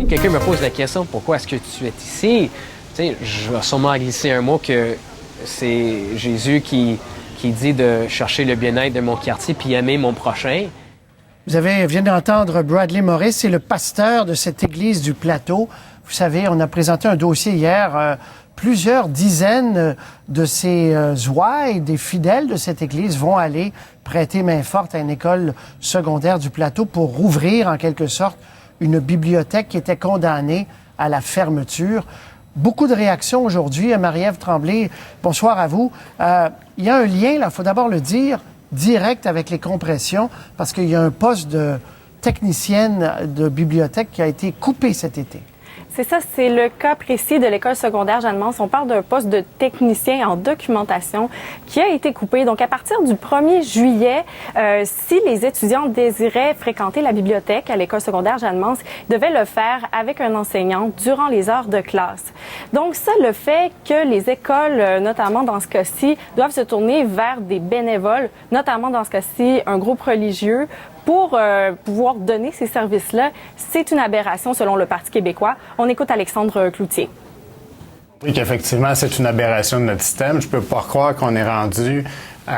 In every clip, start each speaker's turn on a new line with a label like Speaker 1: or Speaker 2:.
Speaker 1: Quelqu'un me pose la question, pourquoi est-ce que tu es ici? Tu sais, je vais sûrement glisser un mot que c'est Jésus qui dit de chercher le bien-être de mon quartier puis aimer mon prochain.
Speaker 2: Vous venez d'entendre Bradley Morris, c'est le pasteur de cette église du Plateau. Vous savez, on a présenté un dossier hier. Plusieurs dizaines de ces ouailles, des fidèles de cette église, vont aller prêter main forte à une école secondaire du Plateau pour rouvrir, en quelque sorte, une bibliothèque qui était condamnée à la fermeture. Beaucoup de réactions aujourd'hui. Marie-Ève Tremblay, bonsoir à vous. Il y a un lien, là, il faut d'abord le dire, direct avec les compressions, parce qu'il y a un poste de technicienne de bibliothèque qui a été coupé cet été.
Speaker 3: C'est ça, c'est le cas précis de l'école secondaire Jeanne-Mance. On parle d'un poste de technicien en documentation qui a été coupé. Donc, à partir du 1er juillet, si les étudiants désiraient fréquenter la bibliothèque à l'école secondaire Jeanne-Mance, ils devaient le faire avec un enseignant durant les heures de classe. Donc, ça, le fait que les écoles, notamment dans ce cas-ci, doivent se tourner vers des bénévoles, notamment dans ce cas-ci, un groupe religieux, pour pouvoir donner ces services-là, c'est une aberration selon le Parti québécois. On écoute Alexandre Cloutier.
Speaker 4: Oui, qu'effectivement, c'est une aberration de notre système. Je peux pas croire qu'on est rendu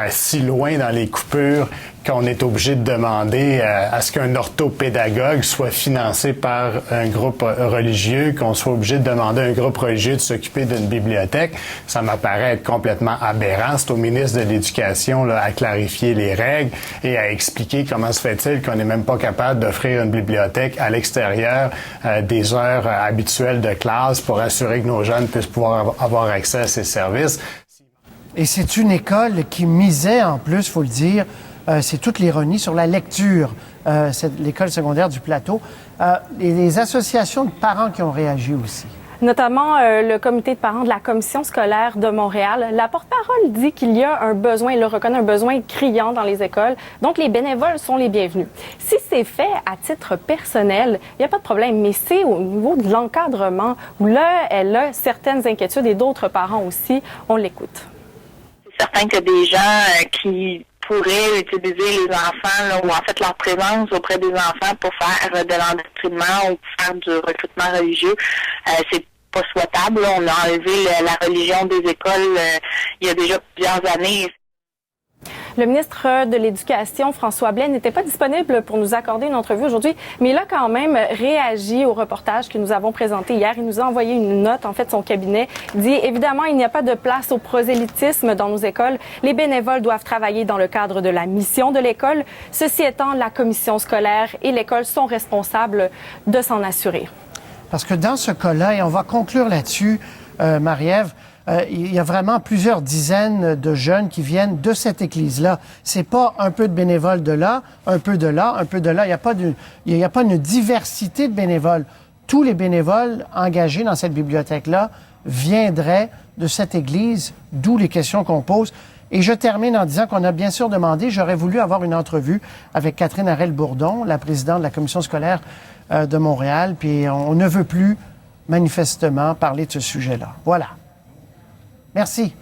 Speaker 4: si loin dans les coupures qu'on est obligé de demander à ce qu'un orthopédagogue soit financé par un groupe religieux, qu'on soit obligé de demander à un groupe religieux de s'occuper d'une bibliothèque. Ça m'apparaît être complètement aberrant. C'est au ministre de l'Éducation là, à clarifier les règles et à expliquer comment se fait-il qu'on n'est même pas capable d'offrir une bibliothèque à l'extérieur des heures habituelles de classe pour assurer que nos jeunes puissent pouvoir avoir accès à ces services.
Speaker 2: Et c'est une école qui misait en plus, faut le dire, c'est toute l'ironie sur la lecture, c'est l'école secondaire du Plateau. Et les associations de parents qui ont réagi aussi.
Speaker 3: Notamment le comité de parents de la commission scolaire de Montréal. La porte-parole dit qu'il y a un besoin, il reconnaît un besoin criant dans les écoles. Donc, les bénévoles sont les bienvenus. Si c'est fait à titre personnel, il n'y a pas de problème, mais c'est au niveau de l'encadrement où là, elle a certaines inquiétudes et d'autres parents aussi. On l'écoute.
Speaker 5: C'est certain que des gens qui pourraient utiliser les enfants, là, ou en fait leur présence auprès des enfants pour faire de l'endoctrinement ou pour faire du recrutement religieux, c'est pas souhaitable. Là. On a enlevé la religion des écoles il y a déjà plusieurs années.
Speaker 3: Le ministre de l'Éducation, François Blais, n'était pas disponible pour nous accorder une entrevue aujourd'hui, mais il a quand même réagi au reportage que nous avons présenté hier. Il nous a envoyé une note, en fait, son cabinet dit « Évidemment, il n'y a pas de place au prosélytisme dans nos écoles. Les bénévoles doivent travailler dans le cadre de la mission de l'école. Ceci étant, la commission scolaire et l'école sont responsables de s'en assurer. » Parce que dans ce cas-là, et on va conclure là-dessus, Marie-Ève, il y a vraiment plusieurs dizaines de jeunes qui viennent de cette église-là. C'est pas un peu de bénévoles de là, un peu de là, un peu de là. Il n'y a pas une diversité de bénévoles. Tous les bénévoles engagés dans cette bibliothèque-là viendraient de cette église, d'où les questions qu'on pose. Et je termine en disant qu'on a bien sûr demandé, j'aurais voulu avoir une entrevue avec Catherine Harel-Bourdon, la présidente de la commission scolaire de Montréal, puis on ne veut plus manifestement parler de ce sujet-là. Voilà. Merci.